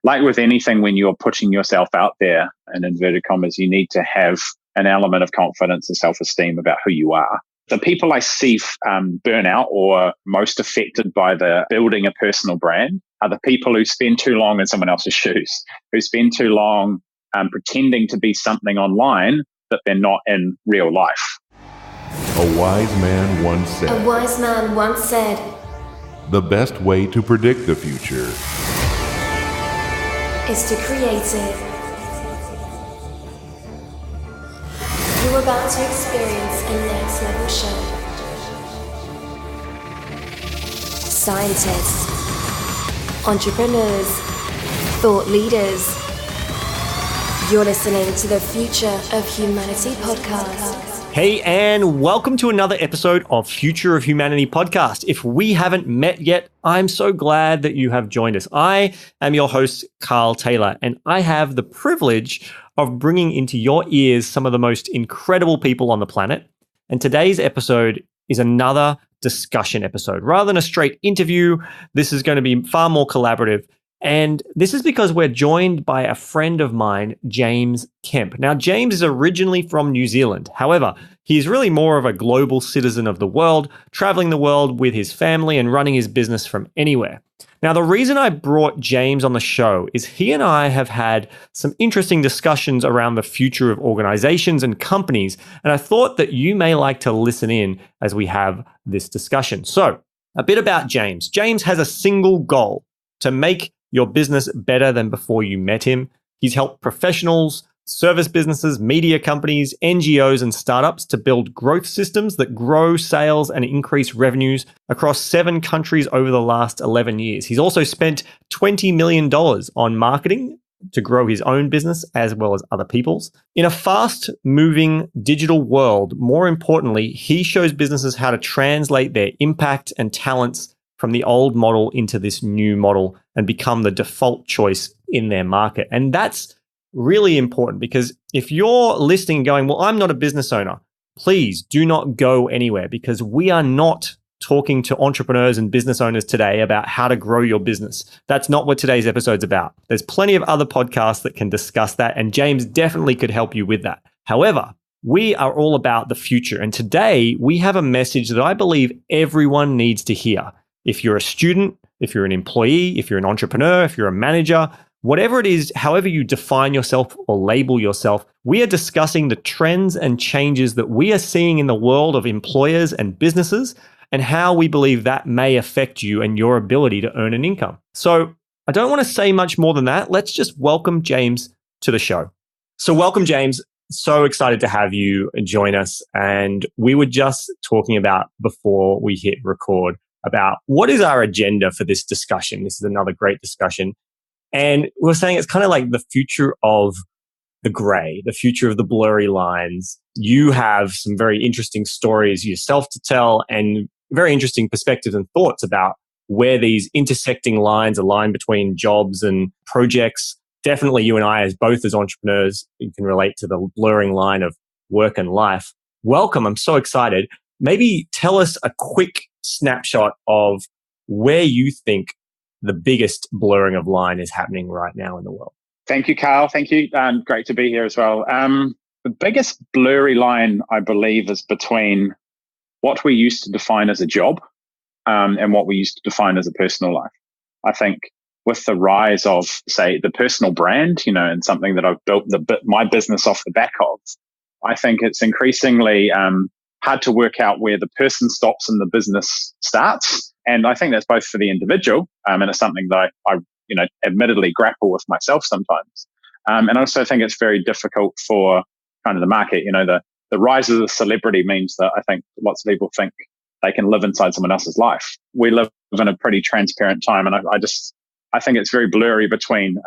like with anything, when you're putting yourself out there, in inverted commas, you need to have an element of confidence and self-esteem about who you are. The people I see burn out or most affected by the building a personal brand are the people who spend too long in someone else's shoes, who spend too long pretending to be something online that they're not in real life. A wise man once said, the best way to predict the future is to create it. You're about to experience a next level show. Scientists, entrepreneurs, thought leaders. You're listening to the Future of Humanity podcast. Hey, and welcome to another episode of Future of Humanity podcast. If we haven't met yet, I'm so glad that you have joined us. I am your host, Carl Taylor, and I have the privilege of bringing into your ears some of the most incredible people on the planet. And today's episode is another discussion episode. Rather than a straight interview, this is going to be far more collaborative. And this is because we're joined by a friend of mine, James Kemp. Now, James is originally from New Zealand. However, he's really more of a global citizen of the world, traveling the world with his family and running his business from anywhere. Now, the reason I brought James on the show is he and I have had some interesting discussions around the future of organizations and companies, and I thought that you may like to listen in as we have this discussion. So, a bit about James. James has a single goal: to make your business better than before you met him. He's helped professionals, service businesses, media companies, NGOs, and startups to build growth systems that grow sales and increase revenues across 7 countries over the last 11 years. He's also spent $20 million on marketing to grow his own business as well as other people's. In a fast-moving digital world, more importantly, he shows businesses how to translate their impact and talents from the old model into this new model and become the default choice in their market. And that's really important, because if you're listening and going, well, I'm not a business owner, please do not go anywhere, because we are not talking to entrepreneurs and business owners today about how to grow your business. That's not what today's episode's about. There's plenty of other podcasts that can discuss that, and James definitely could help you with that. However, we are all about the future. And today we have a message that I believe everyone needs to hear. If you're a student, if you're an employee, if you're an entrepreneur, if you're a manager, whatever it is, however you define yourself or label yourself, we are discussing the trends and changes that we are seeing in the world of employers and businesses, and how we believe that may affect you and your ability to earn an income. So I don't want to say much more than that. Let's just welcome James to the show. So welcome, James. So excited to have you join us. And we were just talking about, before we hit record, about what is our agenda for this discussion. This is another great discussion. And we're saying it's kind of like the future of the gray, the future of the blurry lines. You have some very interesting stories yourself to tell, and very interesting perspectives and thoughts about where these intersecting lines align between jobs and projects. Definitely you and I, as both as entrepreneurs, you can relate to the blurring line of work and life. Welcome. I'm so excited. Maybe tell us a quick snapshot of where you think the biggest blurring of line is happening right now in the world. Thank you, Carl. Thank you. Great to be here as well. The biggest blurry line, I believe, is between what we used to define as a job and what we used to define as a personal life. I think with the rise of, say, the personal brand, and something that I've built my business off the back of, I think it's increasingly hard to work out where the person stops and the business starts. And I think that's both for the individual, and it's something that I admittedly grapple with myself sometimes. And I also think it's very difficult for kind of the market. The rise of the celebrity means that I think lots of people think they can live inside someone else's life. We live in a pretty transparent time, and I think it's very blurry between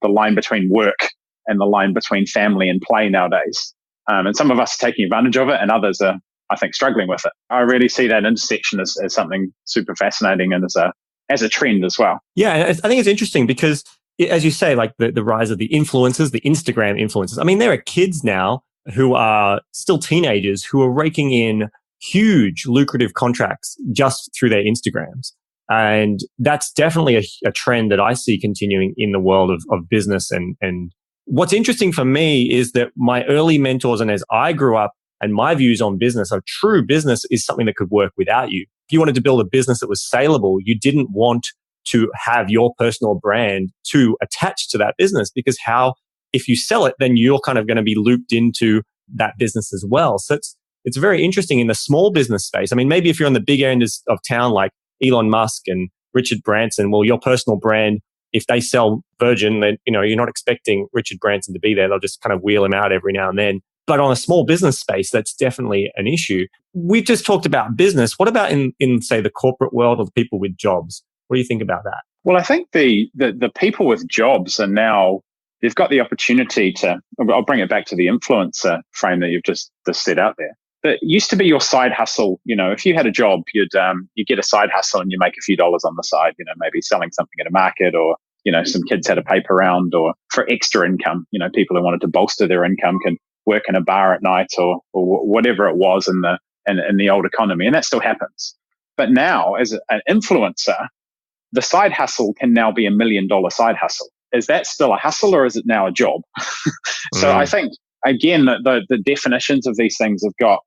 the line between work and the line between family and play nowadays. And some of us are taking advantage of it, and others are, I think, struggling with it. I really see that intersection as something super fascinating, and as a trend as well. Yeah, I think it's interesting because, as you say, like the rise of the influencers, the Instagram influencers. I mean, there are kids now who are still teenagers who are raking in huge lucrative contracts just through their Instagrams. And that's definitely a trend that I see continuing in the world of business. And what's interesting for me is that my early mentors and as I grew up and my views on business, a true business is something that could work without you. If you wanted to build a business that was saleable, you didn't want to have your personal brand to attach to that business, because if you sell it, then you're kind of going to be looped into that business as well. So it's very interesting in the small business space. I mean, maybe if you're on the big end of town, like Elon Musk and Richard Branson, well, your personal brand, if they sell Virgin, then, you're not expecting Richard Branson to be there. They'll just kind of wheel him out every now and then. But on a small business space, that's definitely an issue. We've just talked about business. What about in say, the corporate world or the people with jobs? What do you think about that? Well, I think the people with jobs are now, they've got the opportunity to, I'll bring it back to the influencer frame that you've just set out there. It used to be your side hustle. If you had a job, you'd get a side hustle and you make a few dollars on the side, maybe selling something at a market, or, some kids had a paper round, or for extra income, people who wanted to bolster their income can work in a bar at night or whatever it was in the old economy. And that still happens. But now as an influencer, the side hustle can now be $1 million side hustle. Is that still a hustle, or is it now a job? So I think, again, the definitions of these things have got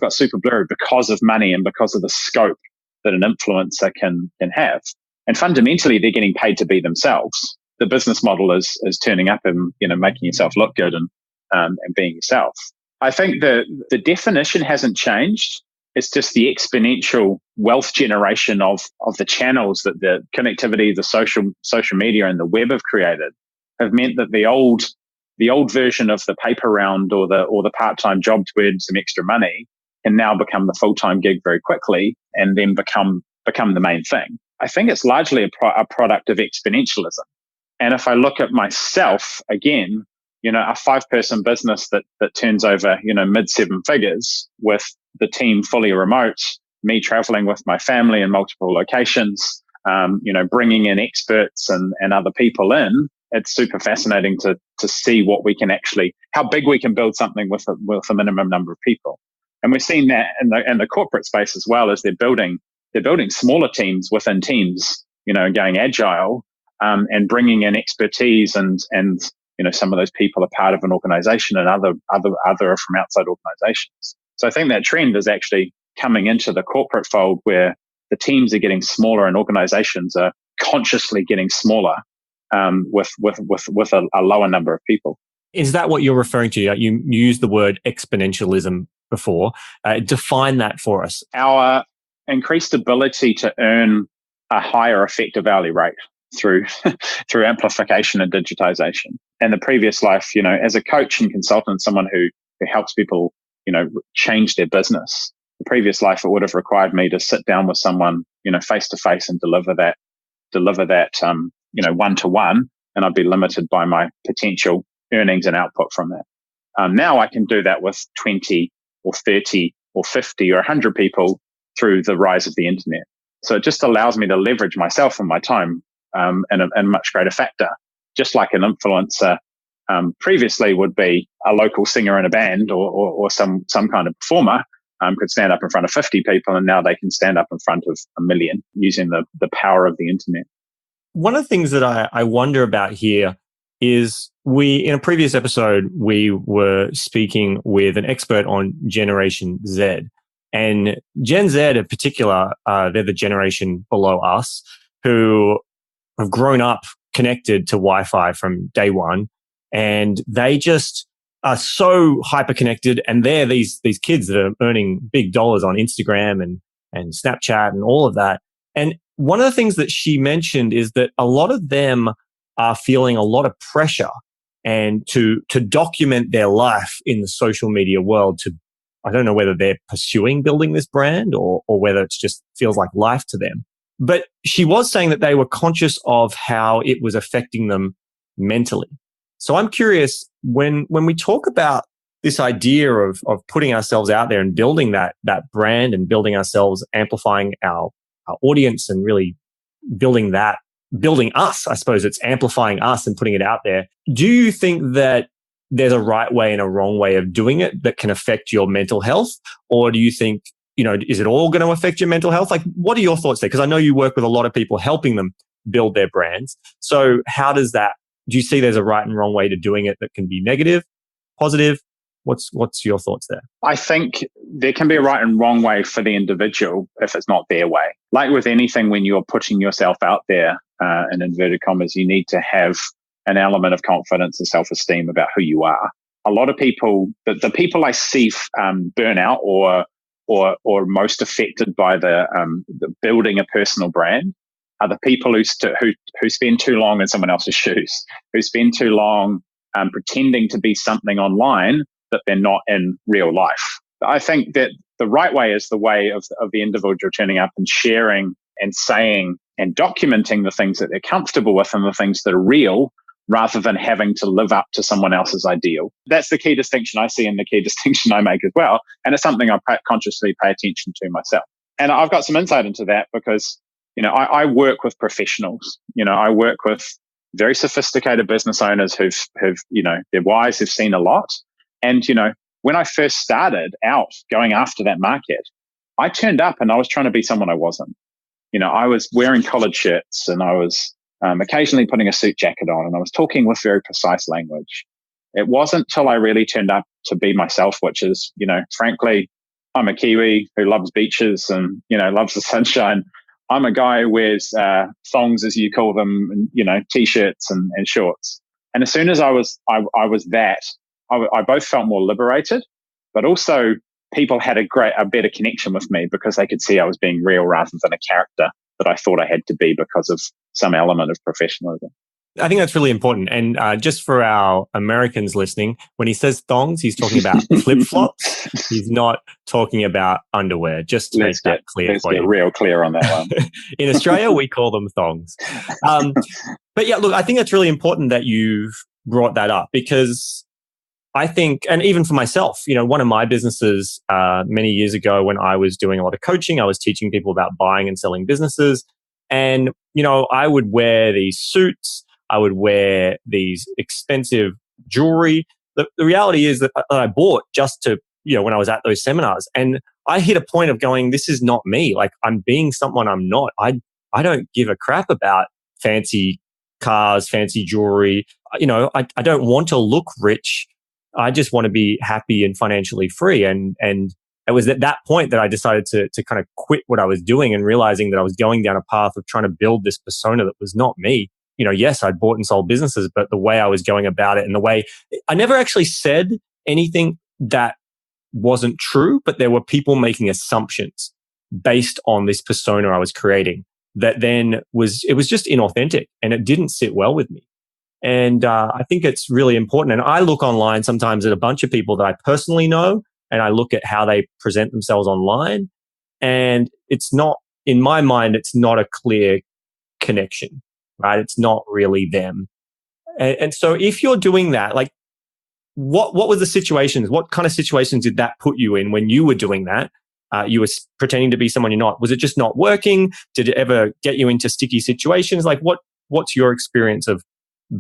super blurry because of money and because of the scope that an influencer can have. And fundamentally, they're getting paid to be themselves. The business model is turning up and, making yourself look good and being yourself. I think the definition hasn't changed. It's just the exponential wealth generation of the channels that the connectivity, the social media and the web have created have meant that the old version of the paper round or the part-time job to earn some extra money can now become the full-time gig very quickly and then become the main thing. I think it's largely a product of exponentialism. And if I look at myself again, a 5-person business that turns over, mid 7 figures with the team fully remote, me traveling with my family in multiple locations, bringing in experts and other people in, it's super fascinating to see what we can how big we can build something with a minimum number of people. And we've seen that in the corporate space as well, as they're building smaller teams within teams, going agile, and bringing in expertise and some of those people are part of an organization and other are from outside organizations. So I think that trend is actually coming into the corporate fold, where the teams are getting smaller and organizations are consciously getting smaller, with a lower number of people. Is that what you're referring to? You used the word exponentialism before. Define that for us. Our increased ability to earn a higher effective hourly rate through amplification and digitization. And the previous life, as a coach and consultant, someone who helps people, change their business. The previous life, it would have required me to sit down with someone, face to face and deliver that, one to one, and I'd be limited by my potential earnings and output from that. Now I can do that with 20 or 30 or 50 or 100 people through the rise of the internet. So it just allows me to leverage myself and my time in a much greater factor, just like an influencer previously would be a local singer in a band or some kind of performer, could stand up in front of 50 people, and now they can stand up in front of 1 million using the power of the internet. One of the things that I wonder about here is in a previous episode, we were speaking with an expert on Generation Z. And Gen Z in particular, they're the generation below us who have grown up connected to Wi-Fi from day one. And they just are so hyper connected. And they're these kids that are earning big dollars on Instagram and Snapchat and all of that. And one of the things that she mentioned is that a lot of them are feeling a lot of pressure and to document their life in the social media world. I don't know whether they're pursuing building this brand or whether it just feels like life to them. But she was saying that they were conscious of how it was affecting them mentally. So I'm curious, when we talk about this idea of putting ourselves out there and building that brand and building ourselves, amplifying our audience and really building us, I suppose it's amplifying us and putting it out there. Do you think that there's a right way and a wrong way of doing it that can affect your mental health? Or do you think is it all going to affect your mental health? Like, what are your thoughts there? Because I know you work with a lot of people helping them build their brands. So how does that, do you see there's a right and wrong way to doing it that can be negative, positive? What's your thoughts there? I think there can be a right and wrong way for the individual if it's not their way. Like with anything, when you're putting yourself out there, in inverted commas, you need to have an element of confidence and self-esteem about who you are. A lot of people, the people I see burn out or most affected by the building a personal brand are the people who spend too long in someone else's shoes, who spend too long pretending to be something online that they're not in real life. I think that the right way is the way of the individual turning up and sharing and saying and documenting the things that they're comfortable with and the things that are real, rather than having to live up to someone else's ideal. That's the key distinction I see and the key distinction I make as well. And it's something I consciously pay attention to myself. And I've got some insight into that because, I work with professionals. I work with very sophisticated business owners who've they're wise, who've seen a lot. And, when I first started out going after that market, I turned up and I was trying to be someone I wasn't. I was wearing collared shirts and I was occasionally putting a suit jacket on, and I was talking with very precise language. It wasn't till I really turned up to be myself, which is, frankly, I'm a Kiwi who loves beaches and, loves the sunshine. I'm a guy who wears thongs, as you call them, and, t-shirts and shorts. And as soon as I was that, I both felt more liberated, but also people had a better connection with me because they could see I was being real rather than a character that I thought I had to be because of some element of professionalism. I think that's really important. And just for our Americans listening, when he says thongs, he's talking about flip-flops. He's not talking about underwear. Just to make that clear for you. Let's get real clear on that one. In Australia, we call them thongs. But yeah, look, I think it's really important that you've brought that up because I think, and even for myself, one of my businesses many years ago when I was doing a lot of coaching, I was teaching people about buying and selling businesses. And, I would wear these suits. I would wear these expensive jewelry. The reality is that I bought just to, when I was at those seminars. And I hit a point of going, this is not me. Like, I'm being someone I'm not. I don't give a crap about fancy cars, fancy jewelry. I don't want to look rich. I just want to be happy and financially free. And it was at that point that I decided to kind of quit what I was doing and realizing that I was going down a path of trying to build this persona that was not me. Yes, I'd bought and sold businesses, but the way I was going about it and the way I never actually said anything that wasn't true, but there were people making assumptions based on this persona I was creating that then it was just inauthentic and it didn't sit well with me. And I think it's really important. And I look online sometimes at a bunch of people that I personally know, and I look at how they present themselves online. And it's not, in my mind, it's not a clear connection, right? It's not really them. And so if you're doing that, like, what were the situations? What kind of situations did that put you in when you were doing that? You were pretending to be someone you're not. Was it just not working? Did it ever get you into sticky situations? Like, what's your experience of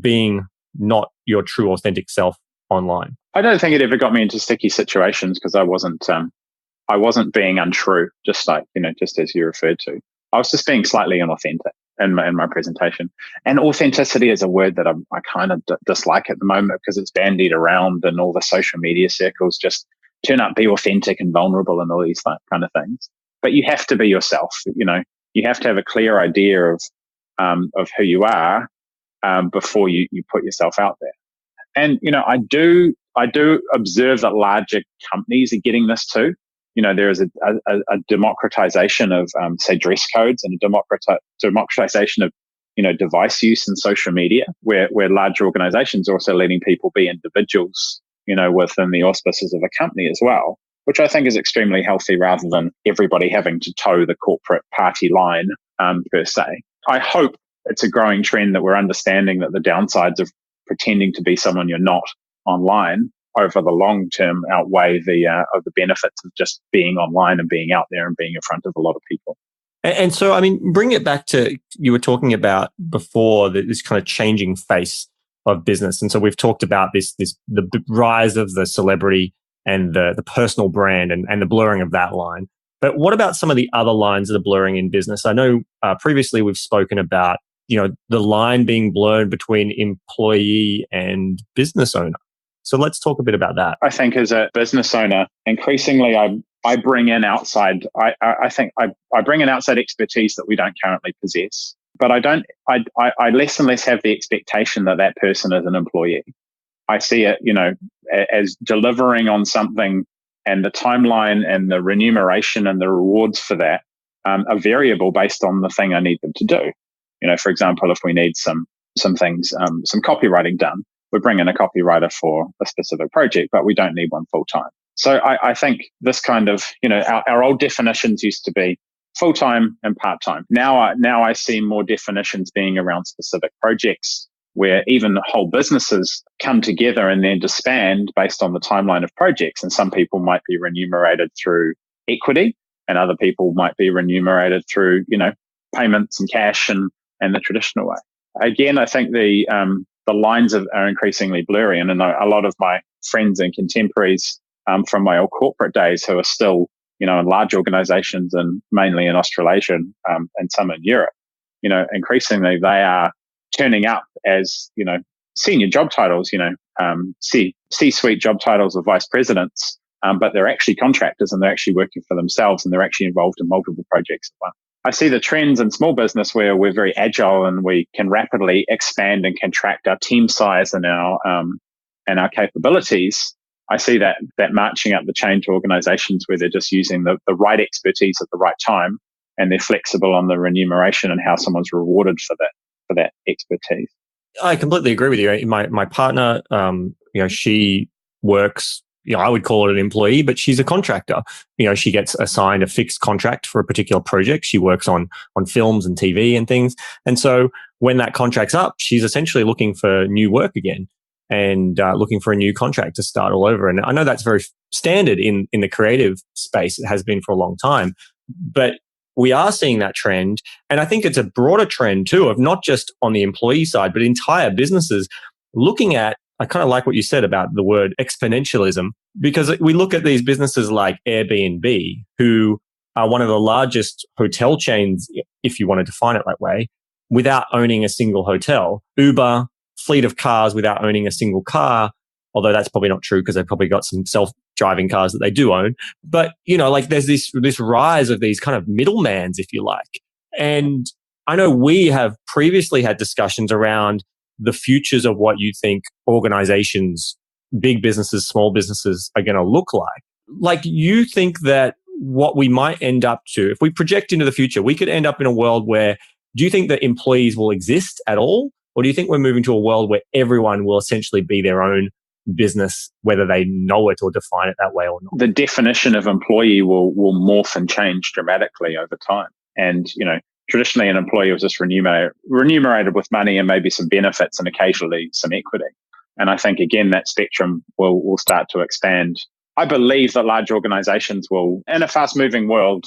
being not your true authentic self online? I don't think it ever got me into sticky situations because I wasn't being untrue, just as you referred to. I was just being slightly inauthentic in my presentation. And authenticity is a word that I kind of dislike at the moment because it's bandied around in all the social media circles. Just turn up, be authentic and vulnerable and all these kind of things. But you have to be yourself. You have to have a clear idea of who you are before you put yourself out there. And I do observe that larger companies are getting this too. There is a democratization of, say, dress codes and a democratization of, device use in social media, where larger organizations are also letting people be individuals, within the auspices of a company as well, which I think is extremely healthy rather than everybody having to toe the corporate party line per se. I hope it's a growing trend that we're understanding that the downsides of pretending to be someone you're not online over the long term outweigh the benefits of just being online and being out there and being in front of a lot of people. And so, I mean, bring it back to, you were talking about before this kind of changing face of business. And so we've talked about the rise of the celebrity and the personal brand and the blurring of that line. But what about some of the other lines that are blurring in business? I know previously we've spoken about, the line being blurred between employee and business owner. So let's talk a bit about that. I think as a business owner, increasingly I bring in outside. I think I bring in outside expertise that we don't currently possess. But I less and less have the expectation that that person is an employee. I see it, as delivering on something, and the timeline and the remuneration and the rewards for that are variable based on the thing I need them to do. For example, if we need some things, some copywriting done, we bring in a copywriter for a specific project, but we don't need one full time. So I think this kind of, our old definitions used to be full-time and part-time. Now I see more definitions being around specific projects where even whole businesses come together and then disband based on the timeline of projects. And some people might be remunerated through equity, and other people might be remunerated through, payments and cash and the traditional way. Again, I think the lines are increasingly blurry. And I know a lot of my friends and contemporaries from my old corporate days who are still, in large organizations and mainly in Australasia and some in Europe, increasingly they are turning up as, senior job titles, C-suite job titles of vice presidents, but they're actually contractors and they're actually working for themselves and they're actually involved in multiple projects at once. I see the trends in small business where we're very agile and we can rapidly expand and contract our team size and our capabilities. I see that marching up the chain to organizations where they're just using the right expertise at the right time, and they're flexible on the remuneration and how someone's rewarded for that expertise. I completely agree with you. My partner, she works, I would call it an employee, but she's a contractor. She gets assigned a fixed contract for a particular project. She works on films and TV and things. And so when that contract's up, she's essentially looking for new work again and looking for a new contract to start all over. And I know that's very standard in the creative space. It has been for a long time. But we are seeing that trend. And I think it's a broader trend too, of not just on the employee side, but entire businesses looking at, I kind of like what you said about the word exponentialism, because we look at these businesses like Airbnb, who are one of the largest hotel chains, if you want to define it that way, without owning a single hotel. Uber, fleet of cars without owning a single car, although that's probably not true because they've probably got some self-driving cars that they do own. But, there's this rise of these kind of middlemans, if you like. And I know we have previously had discussions around the futures of what you think organizations, big businesses, small businesses are going to look like. Like, you think that what we might end up to, if we project into the future, we could end up in a world where, do you think that employees will exist at all? Or do you think we're moving to a world where everyone will essentially be their own business, whether they know it or define it that way or not? The definition of employee will morph and change dramatically over time. And, traditionally an employee was just remunerated with money and maybe some benefits and occasionally some equity. And I think, again, that spectrum will start to expand. I believe that large organizations will, in a fast-moving world,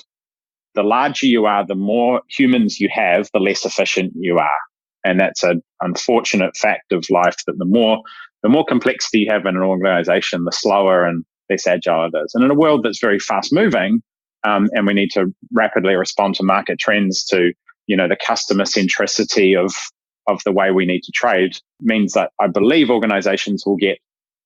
the larger you are, the more humans you have, the less efficient you are. And that's an unfortunate fact of life, that the more complexity you have in an organization, the slower and less agile it is. And in a world that's very fast-moving, and we need to rapidly respond to market trends, to, the customer centricity of the way we need to trade, means that I believe organizations will get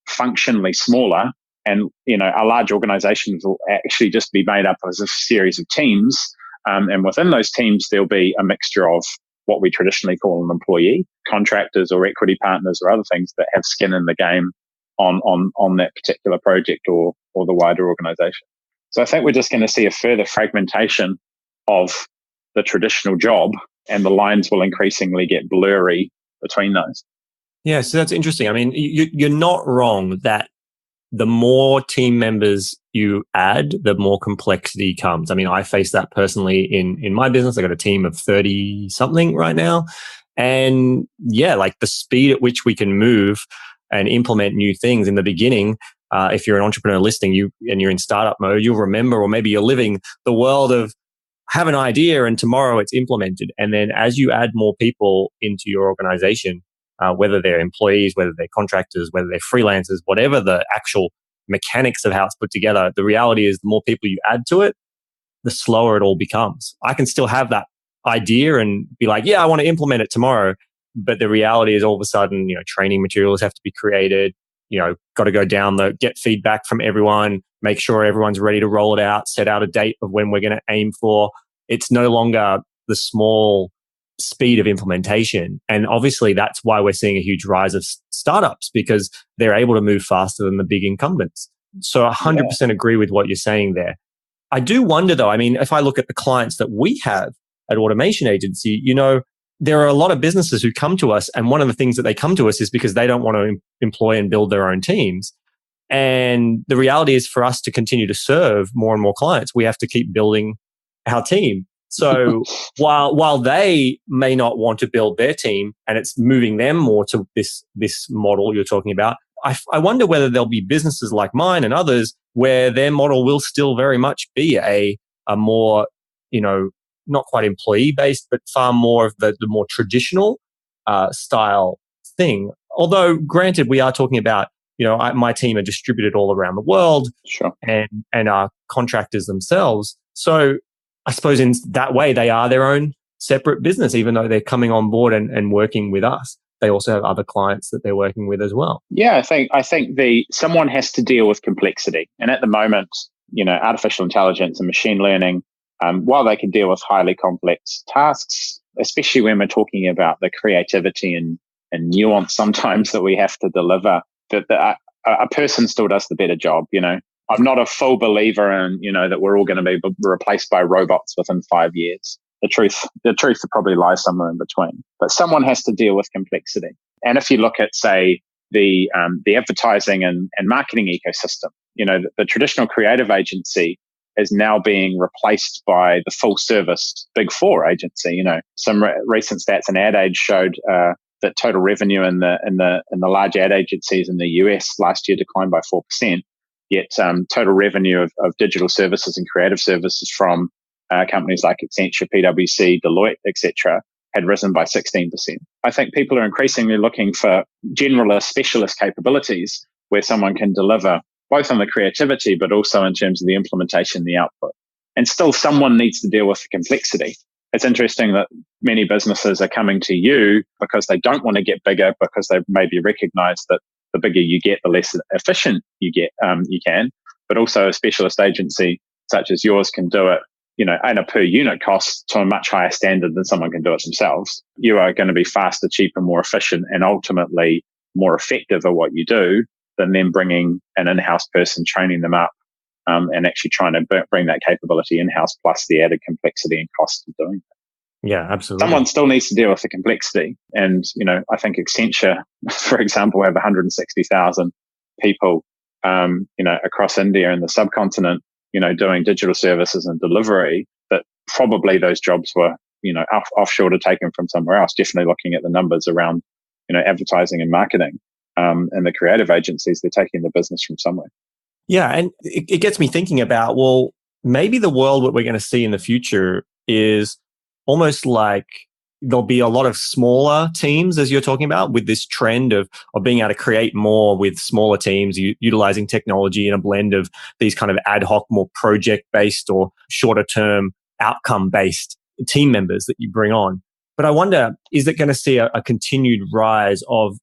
functionally smaller, and, our large organizations will actually just be made up of a series of teams. And within those teams, there'll be a mixture of what we traditionally call an employee, contractors or equity partners or other things that have skin in the game on that particular project or the wider organization. So I think we're just going to see a further fragmentation of the traditional job, and the lines will increasingly get blurry between those. Yeah, so that's interesting. I mean, you're not wrong that the more team members you add, the more complexity comes. I mean, I face that personally in my business. I got a team of 30 something right now. And yeah, like the speed at which we can move and implement new things in the beginning, if you're an entrepreneur listening, and you're in startup mode, you'll remember, or maybe you're living the world of have an idea and tomorrow it's implemented. And then as you add more people into your organization, whether they're employees, whether they're contractors, whether they're freelancers, whatever the actual mechanics of how it's put together, the reality is the more people you add to it, the slower it all becomes. I can still have that idea and be like, yeah, I want to implement it tomorrow. But the reality is all of a sudden, training materials have to be created, got to go down get feedback from everyone, make sure everyone's ready to roll it out, set out a date of when we're going to aim for. It's no longer the small speed of implementation. And obviously that's why we're seeing a huge rise of startups, because they're able to move faster than the big incumbents. So 100% agree with what you're saying there. I do wonder though, I mean, if I look at the clients that we have at Automation Agency, there are a lot of businesses who come to us, and one of the things that they come to us is because they don't want to employ and build their own teams. And the reality is, for us to continue to serve more and more clients, we have to keep building our team. So while they may not want to build their team, and it's moving them more to this model you're talking about, I wonder whether there'll be businesses like mine and others where their model will still very much be a more, not quite employee-based, but far more of the more traditional style thing. Although, granted, we are talking about, my team are distributed all around the world, sure, and are contractors themselves. So I suppose in that way, they are their own separate business, even though they're coming on board and working with us. They also have other clients that they're working with as well. Yeah, I think someone has to deal with complexity. And at the moment, artificial intelligence and machine learning, while they can deal with highly complex tasks, especially when we're talking about the creativity and nuance sometimes that we have to deliver, that a person still does the better job. I'm not a full believer in, that we're all going to be replaced by robots within 5 years. The truth probably lies somewhere in between. But someone has to deal with complexity. And if you look at, say, the advertising and marketing ecosystem, the traditional creative agency is now being replaced by the full service Big Four agency. Some recent stats in Ad Age showed that total revenue in the large ad agencies in the US last year declined by 4%. Yet total revenue of digital services and creative services from companies like Accenture, PwC, Deloitte, etc., had risen by 16%. I think people are increasingly looking for generalist, specialist capabilities where someone can deliver both on the creativity, but also in terms of the implementation, the output. And still someone needs to deal with the complexity. It's interesting that many businesses are coming to you because they don't want to get bigger, because they maybe recognize that the bigger you get, the less efficient you can. But also a specialist agency such as yours can do it, at a per unit cost to a much higher standard than someone can do it themselves. You are going to be faster, cheaper, more efficient, and ultimately more effective at what you do than them bringing an in-house person, training them up, and actually trying to bring that capability in-house, plus the added complexity and cost of doing that. Yeah, absolutely. Someone still needs to deal with the complexity. And, I think Accenture, for example, have 160,000 people, across India and the subcontinent, doing digital services and delivery, that probably those jobs were, offshore to taken from somewhere else. Definitely looking at the numbers around, advertising and marketing, and the creative agencies, they're taking the business from somewhere. Yeah. And it gets me thinking about, well, maybe the world what we're going to see in the future is almost like there'll be a lot of smaller teams, as you're talking about, with this trend of being able to create more with smaller teams, utilizing technology in a blend of these kind of ad hoc, more project-based or shorter-term outcome-based team members that you bring on. But I wonder, is it going to see a continued rise of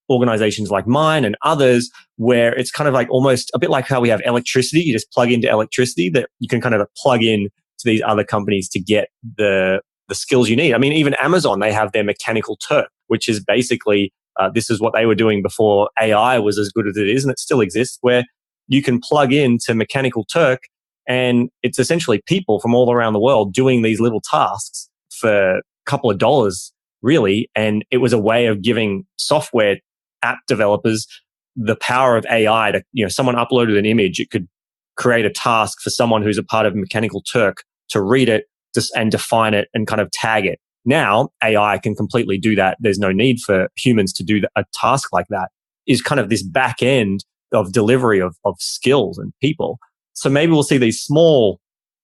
organizations like mine and others where it's kind of like almost a bit like how we have electricity? You just plug into electricity, that you can kind of plug in to these other companies to get the skills you need. I mean, even Amazon, they have their Mechanical Turk, which is basically, this is what they were doing before AI was as good as it is, and it still exists, where you can plug into Mechanical Turk, and it's essentially people from all around the world doing these little tasks for a couple of dollars, really. And it was a way of giving software app developers the power of AI to, someone uploaded an image, it could create a task for someone who's a part of Mechanical Turk to read it and define it and kind of tag it. Now, AI can completely do that. There's no need for humans to do a task like that. Is kind of this back end of delivery of skills and people. So maybe we'll see these small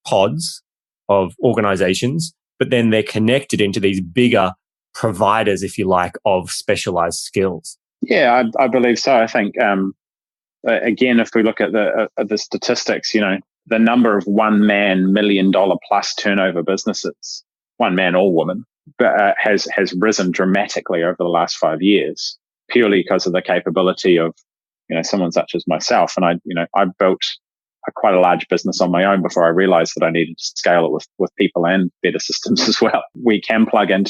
pods of organizations, but then they're connected into these bigger providers, if you like, of specialized skills. Yeah, I believe so. I think, again, if we look at the statistics, the number of one-man $1 million plus turnover businesses, one man or woman, has risen dramatically over the last 5 years, purely because of the capability of someone such as myself. And I built quite a large business on my own before I realized that I needed to scale it with people and better systems as well. We can plug in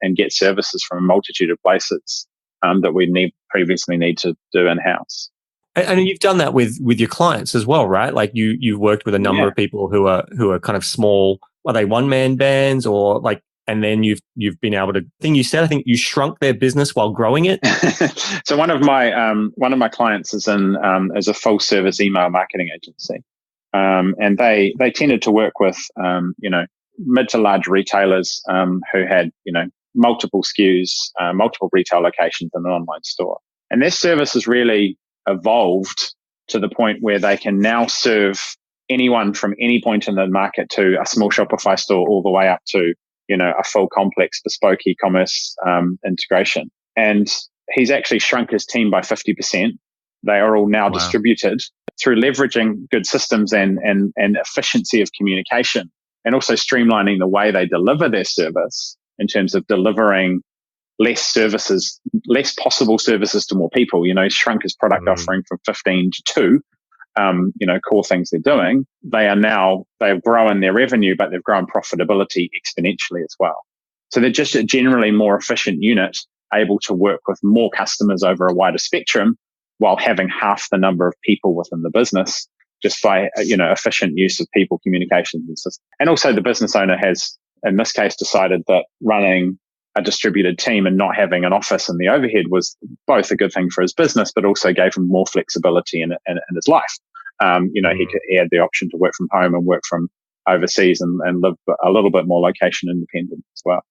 and get services from a multitude of places that we previously need to do in-house. And you've done that with your clients as well, right? Like you've worked with a number of people who are kind of small. Are they one-man bands or like? And then you've been able to. I think you shrunk their business while growing it. So one of my clients is as a full service email marketing agency, and they tended to work with mid to large retailers who had multiple SKUs, multiple retail locations, and an online store. And their service has really evolved to the point where they can now serve anyone from any point in the market to a small Shopify store all the way up to a full complex bespoke e-commerce integration. And he's actually shrunk his team by 50%. They are all now distributed through leveraging good systems and efficiency of communication, and also streamlining the way they deliver their service in terms of delivering less possible services to more people. He's shrunk his product offering from 15 to 2. Core things they're doing. They've grown their revenue, but they've grown profitability exponentially as well. So they're just a generally more efficient unit, able to work with more customers over a wider spectrum while having half the number of people within the business, just by, efficient use of people, communications and systems. And also the business owner has, in this case, decided that running a distributed team and not having an office and the overhead was both a good thing for his business, but also gave him more flexibility in his life. He had the option to work from home and work from overseas and live a little bit more location independent as well.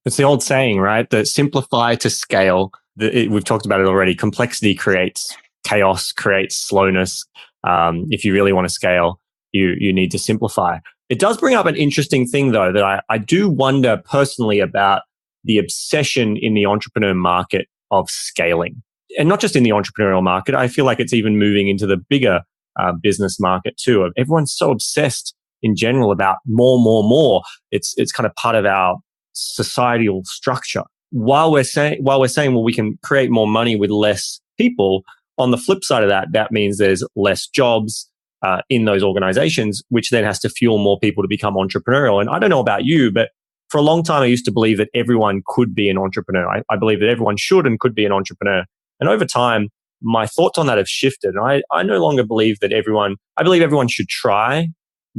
It's the old saying, right? That simplify to scale. We've talked about it already. Complexity creates chaos, creates slowness. If you really want to scale, you need to simplify. It does bring up an interesting thing, though, that I do wonder personally about the obsession in the entrepreneur market of scaling. And not just in the entrepreneurial market. I feel like it's even moving into the bigger business market too. Everyone's so obsessed in general about more. It's kind of part of our societal structure. While we're saying, well, we can create more money with less people, on the flip side of that means there's less jobs in those organizations, which then has to fuel more people to become entrepreneurial. And I don't know about you, but for a long time, I used to believe that everyone could be an entrepreneur. I believe that everyone should and could be an entrepreneur. And over time, my thoughts on that have shifted. And I no longer believe that I believe everyone should try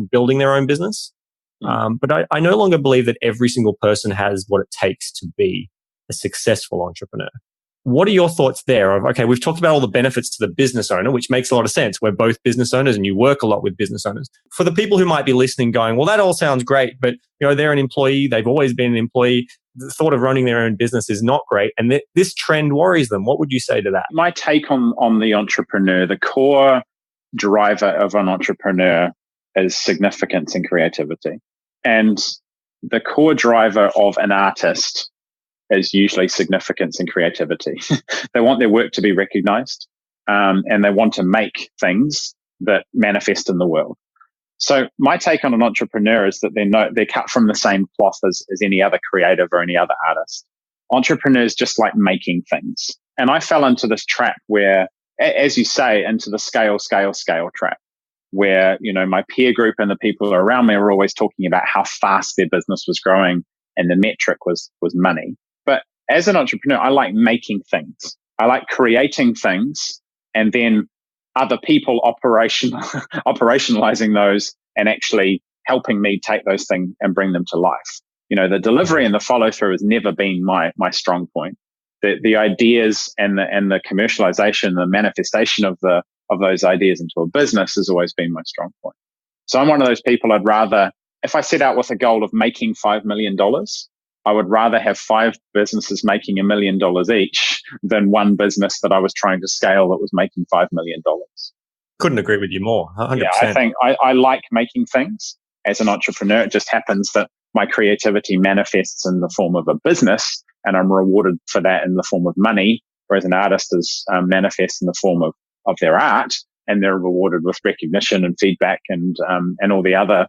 building their own business. But I no longer believe that every single person has what it takes to be a successful entrepreneur. What are your thoughts there? Okay, we've talked about all the benefits to the business owner, which makes a lot of sense. We're both business owners and you work a lot with business owners. For the people who might be listening going, well, that all sounds great, but they're an employee. They've always been an employee. The thought of running their own business is not great. And this trend worries them. What would you say to that? My take on the entrepreneur, the core driver of an entrepreneur is significance and creativity. And the core driver of an artist is usually significance and creativity. They want their work to be recognized, and they want to make things that manifest in the world. So my take on an entrepreneur is that they're cut from the same cloth as any other creative or any other artist. Entrepreneurs just like making things. And I fell into this trap where, as you say, into the scale trap, where, my peer group and the people around me were always talking about how fast their business was growing and the metric was money. But as an entrepreneur, I like making things. I like creating things and then other people operationalizing those and actually helping me take those things and bring them to life. The delivery and the follow through has never been my strong point. The ideas and the commercialization, the manifestation of those ideas into a business has always been my strong point. So I'm one of those people. I'd rather, if I set out with a goal of making $5 million, I would rather have 5 businesses making $1 million each than one business that I was trying to scale that was making $5 million. Couldn't agree with you more. 100%. Yeah, I think I like making things as an entrepreneur. It just happens that my creativity manifests in the form of a business and I'm rewarded for that in the form of money, whereas an artist is manifests in the form of their art and they're rewarded with recognition and feedback and all the other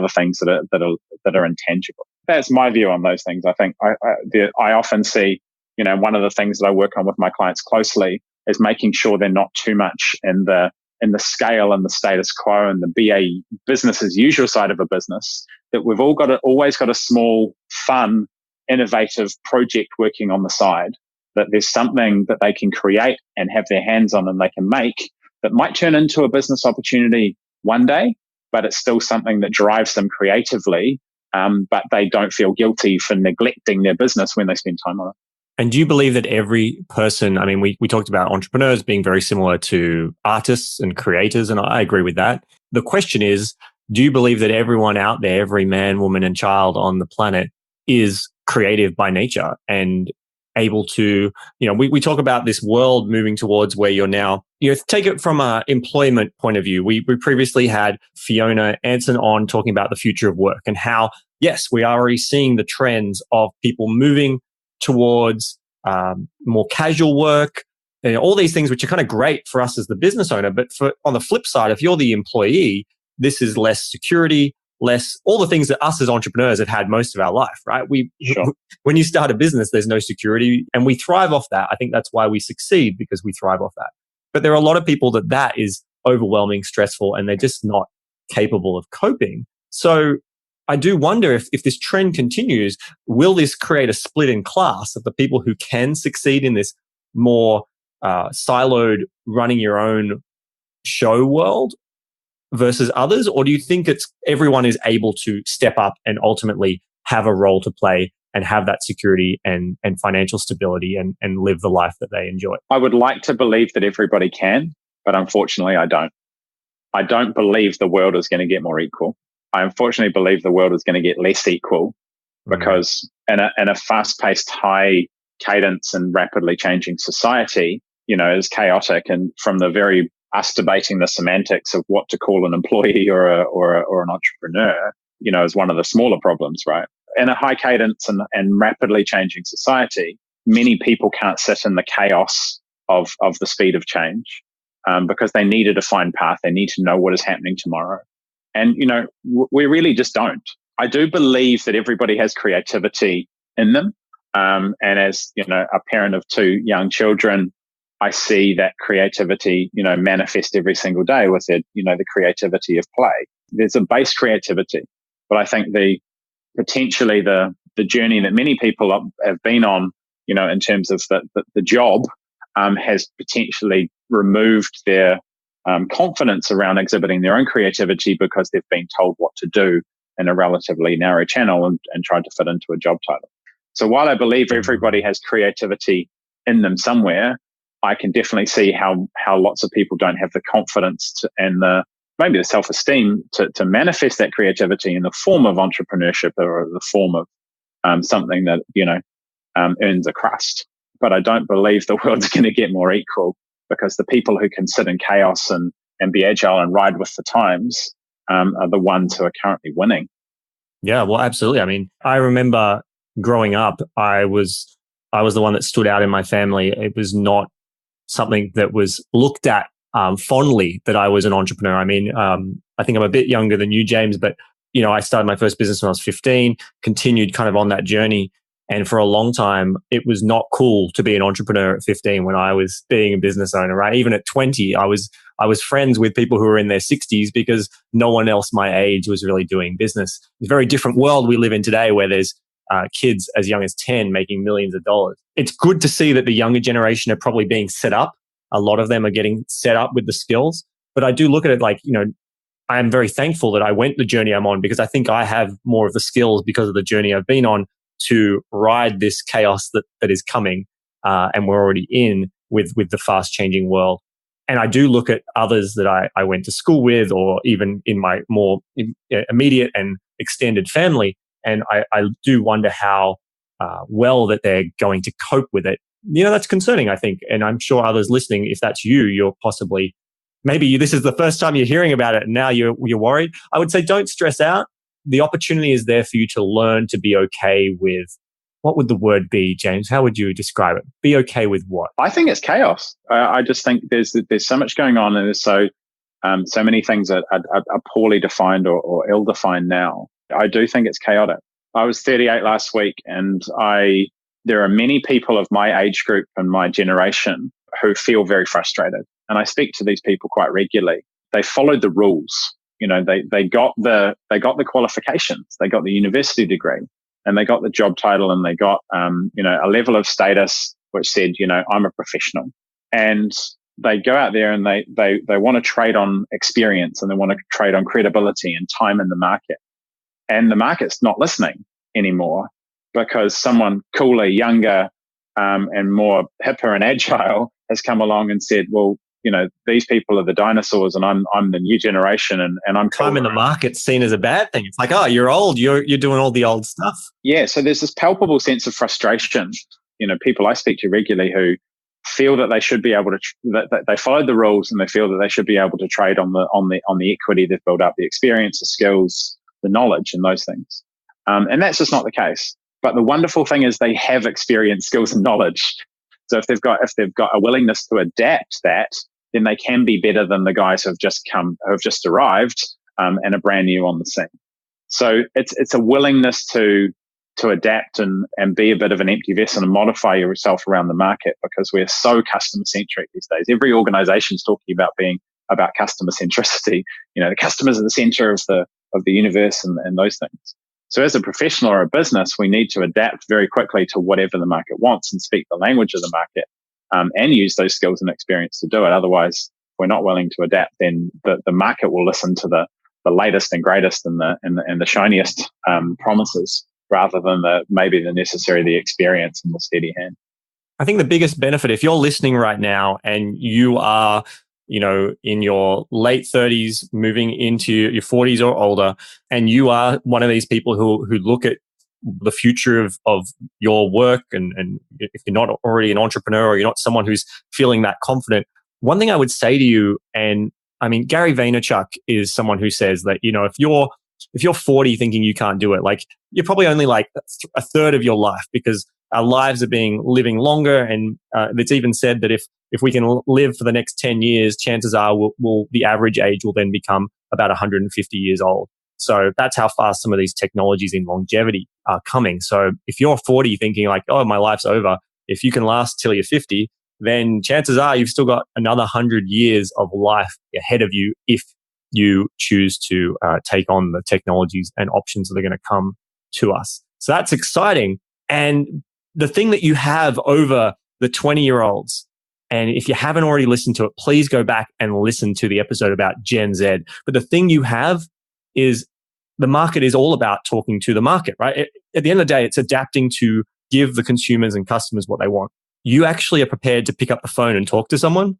things that are intangible. That's my view on those things. I think I often see, one of the things that I work on with my clients closely is making sure they're not too much in the scale and the status quo and the BA business as usual side of a business, that we've always got a small, fun, innovative project working on the side, that there's something that they can create and have their hands on and they can make that might turn into a business opportunity one day, but it's still something that drives them creatively, but they don't feel guilty for neglecting their business when they spend time on it. And do you believe that every person, I mean, we talked about entrepreneurs being very similar to artists and creators, and I agree with that. The question is, do you believe that everyone out there, every man, woman, and child on the planet is creative by nature and able to, we talk about this world moving towards where you're now, take it from an employment point of view. We previously had Fiona Anson on talking about the future of work and how, yes, we are already seeing the trends of people moving towards more casual work, all these things, which are kind of great for us as the business owner. But on the flip side, if you're the employee, this is less security, less all the things that us as entrepreneurs have had most of our life, right? Sure. When you start a business, there's no security, and we thrive off that. I think that's why we succeed, because we thrive off that. But there are a lot of people that is overwhelming, stressful, and they're just not capable of coping. So I do wonder if this trend continues, will this create a split in class of the people who can succeed in this more siloed, running your own show world versus others? Or do you think everyone is able to step up and ultimately have a role to play and have that security and financial stability and live the life that they enjoy? I would like to believe that everybody can, but unfortunately I don't. I don't believe the world is going to get more equal. I unfortunately believe the world is going to get less equal, because in a fast-paced, high cadence and rapidly changing society, is chaotic. And from the very us debating the semantics of what to call an employee or an entrepreneur, is one of the smaller problems, right? In a high cadence and rapidly changing society, many people can't sit in the chaos of the speed of change, because they need a defined path. They need to know what is happening tomorrow. And, we really just don't. I do believe that everybody has creativity in them. And as, a parent of two young children, I see that creativity, manifest every single day with it, the creativity of play. There's a base creativity, but I think potentially the journey that many people have been on, in terms of the job, has potentially removed their confidence around exhibiting their own creativity, because they've been told what to do in a relatively narrow channel and tried to fit into a job title. So while I believe everybody has creativity in them somewhere, I can definitely see how lots of people don't have the confidence and maybe the self-esteem to manifest that creativity in the form of entrepreneurship or the form of something that, earns a crust. But I don't believe the world's going to get more equal, because the people who can sit in chaos and be agile and ride with the times are the ones who are currently winning. Yeah, well, absolutely. I mean, I remember growing up, I was the one that stood out in my family. It was not something that was looked at fondly that I was an entrepreneur. I mean, I think I'm a bit younger than you, James, but I started my first business when I was 15, continued kind of on that journey. And for a long time, it was not cool to be an entrepreneur at 15 when I was being a business owner, right? Even at 20, I was friends with people who were in their 60s, because no one else my age was really doing business. It's a very different world we live in today, where there's kids as young as 10 making millions of dollars. It's good to see that the younger generation are probably being set up. A lot of them are getting set up with the skills. But I do look at it like, I am very thankful that I went the journey I'm on, because I think I have more of the skills because of the journey I've been on to ride this chaos that is coming, and we're already in with the fast changing world. And I do look at others that I went to school with, or even in my more immediate and extended family, and I do wonder how well that they're going to cope with it. That's concerning, I think. And I'm sure others listening, if that's you're possibly, this is the first time you're hearing about it and now you're worried. I would say don't stress out. The opportunity is there for you to learn to be okay with what would the word be, James? How would you describe it? Be okay with what? I think it's chaos. I just think there's so much going on, and there's so many things that are poorly defined or ill-defined now. I do think it's chaotic. I was 38 last week, and there are many people of my age group and my generation who feel very frustrated. And I speak to these people quite regularly. They followed the rules. They got the qualifications. They got the university degree, and they got the job title, and they got a level of status which said, I'm a professional. And they go out there and they want to trade on experience, and they want to trade on credibility and time in the market. And the market's not listening anymore because someone cooler, younger, and more hipper and agile has come along and said, well, these people are the dinosaurs, and I'm the new generation, and I'm time in the market's seen as a bad thing. It's like, oh, you're old, you're doing all the old stuff. Yeah, so there's this palpable sense of frustration. People I speak to regularly who feel that they should be able to that they followed the rules, and they feel that they should be able to trade on the equity they've built up, the experience, the skills, the knowledge, and those things. And that's just not the case. But the wonderful thing is they have experience, skills, and knowledge. So if they've got a willingness to adapt that, then they can be better than the guys who have just arrived and are brand new on the scene. So it's a willingness to adapt and be a bit of an empty vessel and modify yourself around the market, because we're so customer centric these days. Every organization is talking about being about customer centricity. The customers are the center of the universe and those things. So as a professional or a business, we need to adapt very quickly to whatever the market wants and speak the language of the market, and use those skills and experience to do it. Otherwise, if we're not willing to adapt, then the market will listen to the latest and greatest and the shiniest promises, rather than the experience and the steady hand. I think the biggest benefit, if you're listening right now and you are, in your late 30s, moving into your 40s or older, and you are one of these people who look at the future of your work, and if you're not already an entrepreneur, or you're not someone who's feeling that confident, one thing I would say to you, and I mean, Gary Vaynerchuk is someone who says that, if you're 40 thinking you can't do it, like, you're probably only like a third of your life, because our lives are living longer. And it's even said that if we can live for the next 10 years, chances are the average age will then become about 150 years old. So that's how fast some of these technologies in longevity are coming. So if you're 40 thinking like, oh, my life's over, if you can last till you're 50, then chances are you've still got another 100 years of life ahead of you if you choose to take on the technologies and options that are going to come to us. So that's exciting. And the thing that you have over the 20-year-olds, and if you haven't already listened to it, please go back and listen to the episode about Gen Z. But the thing you have is the market is all about talking to the market, right? At the end of the day, it's adapting to give the consumers and customers what they want. You actually are prepared to pick up the phone and talk to someone.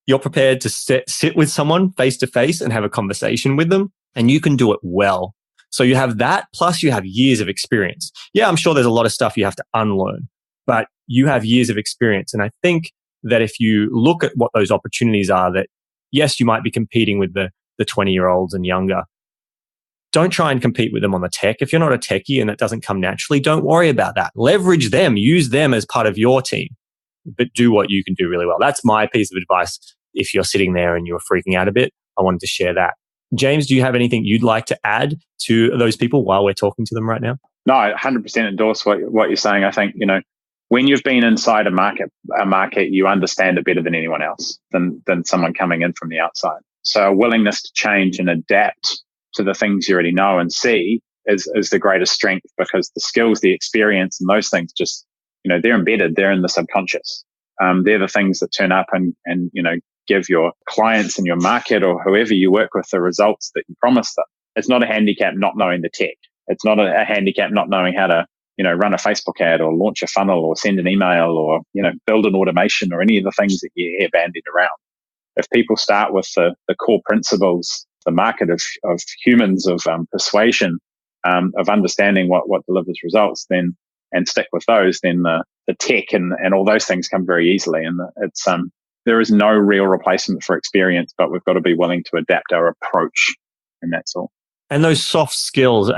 You're prepared to sit with someone face to face and have a conversation with them, and you can do it well. So you have that, plus you have years of experience. Yeah, I'm sure there's a lot of stuff you have to unlearn, but you have years of experience. And I think that if you look at what those opportunities are, that yes, you might be competing with the 20-year-olds and younger. Don't try and compete with them on the tech. If you're not a techie and that doesn't come naturally, don't worry about that. Leverage them, use them as part of your team, but do what you can do really well. That's my piece of advice. If you're sitting there and you're freaking out a bit, I wanted to share that. James, do you have anything you'd like to add to those people while we're talking to them right now? No, I 100% endorse what you're saying. I think, when you've been inside a market, you understand it better than anyone else, than someone coming in from the outside. So a willingness to change and adapt to the things you already know and see is the greatest strength, because the skills, the experience, and those things just, they're embedded, they're in the subconscious. They're the things that turn up and give your clients and your market or whoever you work with the results that you promised them. It's not a handicap not knowing the tech. It's not a handicap not knowing how to, run a Facebook ad or launch a funnel or send an email or, build an automation or any of the things that you hear bandied around. If people start with the core principles, the market of humans, of persuasion, of understanding what delivers results, then, and stick with those, then the tech and all those things come very easily. And it's, there is no real replacement for experience, but we've got to be willing to adapt our approach, and that's all. And those soft skills,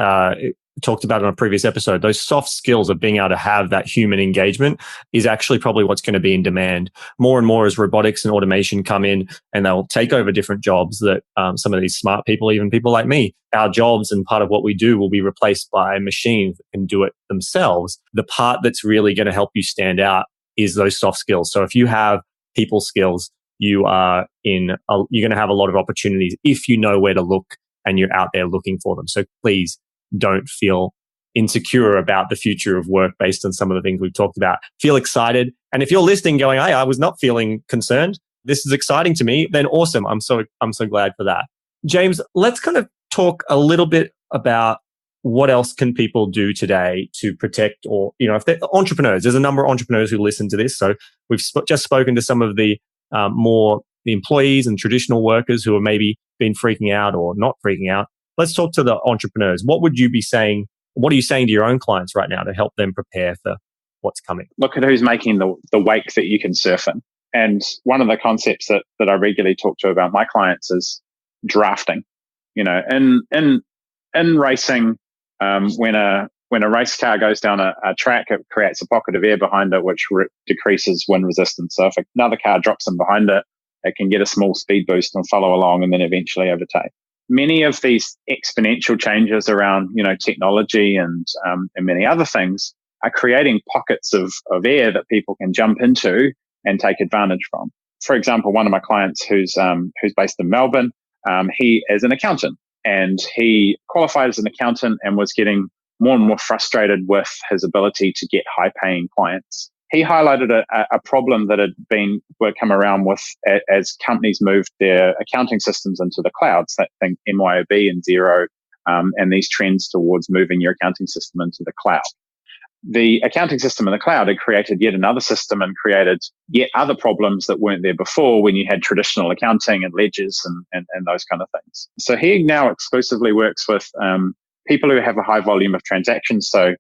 talked about on a previous episode, those soft skills of being able to have that human engagement is actually probably what's going to be in demand more and more as robotics and automation come in, and they'll take over different jobs that some of these smart people, even people like me, our jobs and part of what we do will be replaced by machines that can do it themselves. The part that's really going to help you stand out is those soft skills. So if you have people skills, you're going to have a lot of opportunities if you know where to look and you're out there looking for them. So please don't feel insecure about the future of work based on some of the things we've talked about. Feel excited. And if you're listening going, hey, I was not feeling concerned, this is exciting to me, then awesome. I'm so glad for that. James, let's kind of talk a little bit about what else can people do today to protect, or, if they're entrepreneurs, there's a number of entrepreneurs who listen to this. So we've just spoken to some of the more the employees and traditional workers who have maybe been freaking out or not freaking out. Let's talk to the entrepreneurs. What would you be saying? What are you saying to your own clients right now to help them prepare for what's coming? Look at who's making the wake that you can surf in. And one of the concepts that I regularly talk to about my clients is drafting. In racing, when a race car goes down a track, it creates a pocket of air behind it, which decreases wind resistance. So if another car drops in behind it, it can get a small speed boost and follow along and then eventually overtake. Many of these exponential changes around, technology and many other things are creating pockets of air that people can jump into and take advantage from. For example, one of my clients who's based in Melbourne, he is an accountant, and he qualified as an accountant and was getting more and more frustrated with his ability to get high-paying clients. He highlighted a problem that would come around with as companies moved their accounting systems into the clouds, that thing MYOB and Xero, and these trends towards moving your accounting system into the cloud. The accounting system in the cloud had created yet another system and created yet other problems that weren't there before when you had traditional accounting and ledgers and those kind of things. So he now exclusively works with people who have a high volume of transactions, so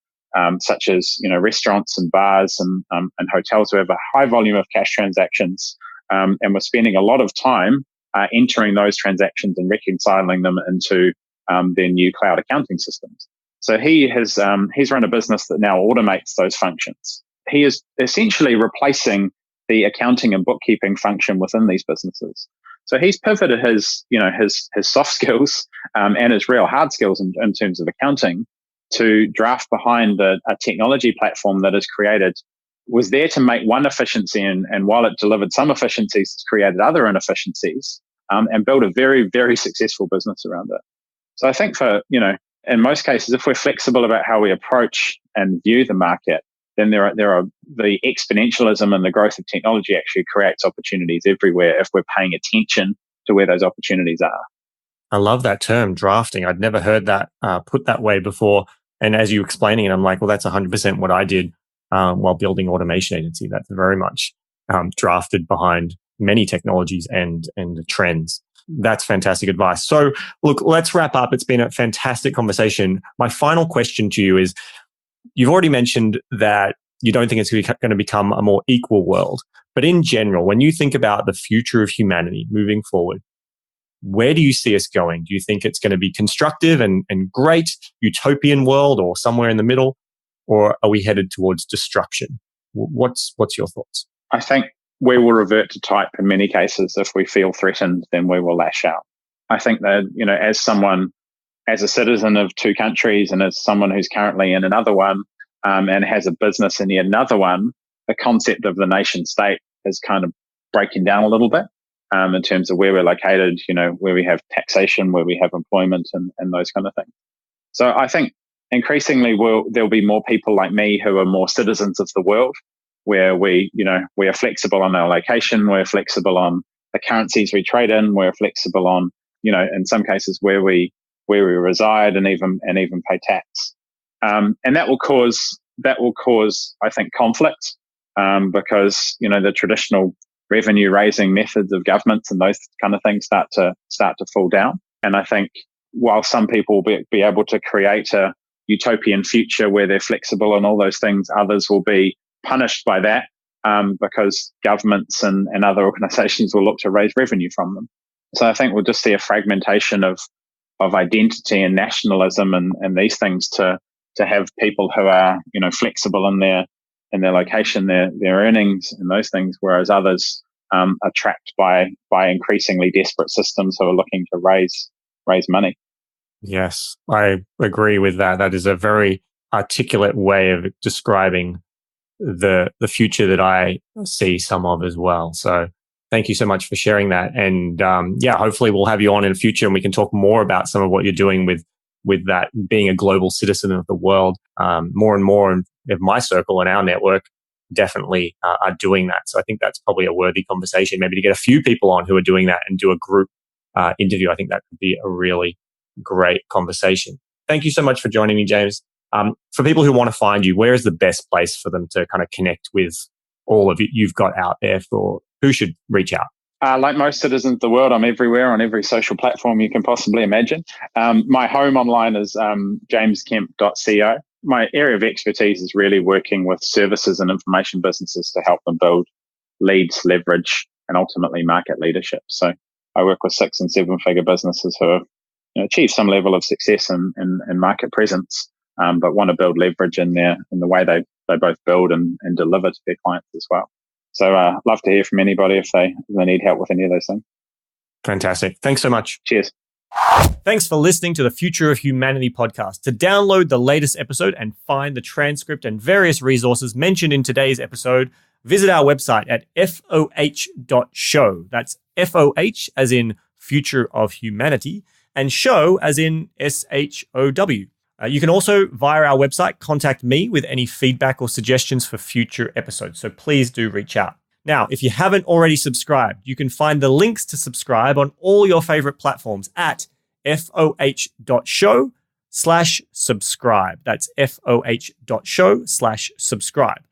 such as restaurants and bars and hotels who have a high volume of cash transactions, and we're spending a lot of time entering those transactions and reconciling them into their new cloud accounting systems. So he's run a business that now automates those functions. He is essentially replacing the accounting and bookkeeping function within these businesses. So he's pivoted his soft skills and his real hard skills in terms of accounting to draft behind a technology platform that was there to make one efficiency, and while it delivered some efficiencies, it's created other inefficiencies, and built a very, very successful business around it. So I think in most cases, if we're flexible about how we approach and view the market, then there are the exponentialism and the growth of technology actually creates opportunities everywhere if we're paying attention to where those opportunities are. I love that term, drafting. I'd never heard that put that way before. And as you were explaining it, I'm like, well, that's 100% what I did while building automation agency. That's very much drafted behind many technologies and trends. That's fantastic advice. So look, let's wrap up. It's been a fantastic conversation. My final question to you is, you've already mentioned that you don't think it's going to become a more equal world. But in general, when you think about the future of humanity moving forward, where do you see us going? Do you think it's going to be constructive and great utopian world, or somewhere in the middle? Or are we headed towards destruction? What's your thoughts? I think we will revert to type in many cases. If we feel threatened, then we will lash out. I think that, as a citizen of two countries and as someone who's currently in another one and has a business in another one, the concept of the nation state is kind of breaking down a little bit in terms of where we're located, where we have taxation, where we have employment and those kind of things. So I think increasingly there'll be more people like me who are more citizens of the world, where we are flexible on our location, we're flexible on the currencies we trade in, we're flexible on, in some cases where we reside and even pay tax. And that will cause, I think, conflict, because, the traditional revenue raising methods of governments and those kind of things start to fall down. And I think while some people will be able to create a utopian future where they're flexible on all those things, others will be punished by that, because governments and other organizations will look to raise revenue from them. So I think we'll just see a fragmentation of identity and nationalism and these things to to have people who are, flexible in their location, their earnings and those things, whereas others are trapped by increasingly desperate systems who are looking to raise money. Yes, I agree with that. That is a very articulate way of describing the future that I see some of as well. So thank you so much for sharing that. And hopefully we'll have you on in the future and we can talk more about some of what you're doing with that, being a global citizen of the world. More and more of my circle and our network definitely are doing that. So I think that's probably a worthy conversation, maybe to get a few people on who are doing that and do a group interview. I think that could be a really great conversation. Thank you so much for joining me, James. For people who want to find you, where is the best place for them to kind of connect with all of it you've got out there? For who should reach out? Like most citizens of the world, I'm everywhere on every social platform you can possibly imagine. My home online is jameskemp.co. My area of expertise is really working with services and information businesses to help them build leads, leverage, and ultimately market leadership. So I work with 6 and 7 figure businesses who have achieved some level of success and market presence, but want to build leverage in the way they both build and deliver to their clients as well. So love to hear from anybody if they need help with any of those things. Fantastic. Thanks so much. Cheers. Thanks for listening to the Future of Humanity podcast. To download the latest episode and find the transcript and various resources mentioned in today's episode, visit our website at foh.show. That's FOH as in Future of Humanity, and show as in SHOW. You can also, via our website, contact me with any feedback or suggestions for future episodes. So please do reach out. Now, if you haven't already subscribed, you can find the links to subscribe on all your favorite platforms at foh.show/subscribe. That's foh.show/subscribe.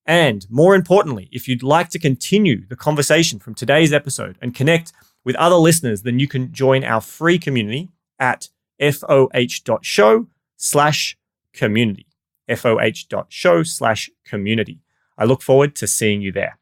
And more importantly, if you'd like to continue the conversation from today's episode and connect with other listeners, then you can join our free community at foh.show/community. foh.show/community. I look forward to seeing you there.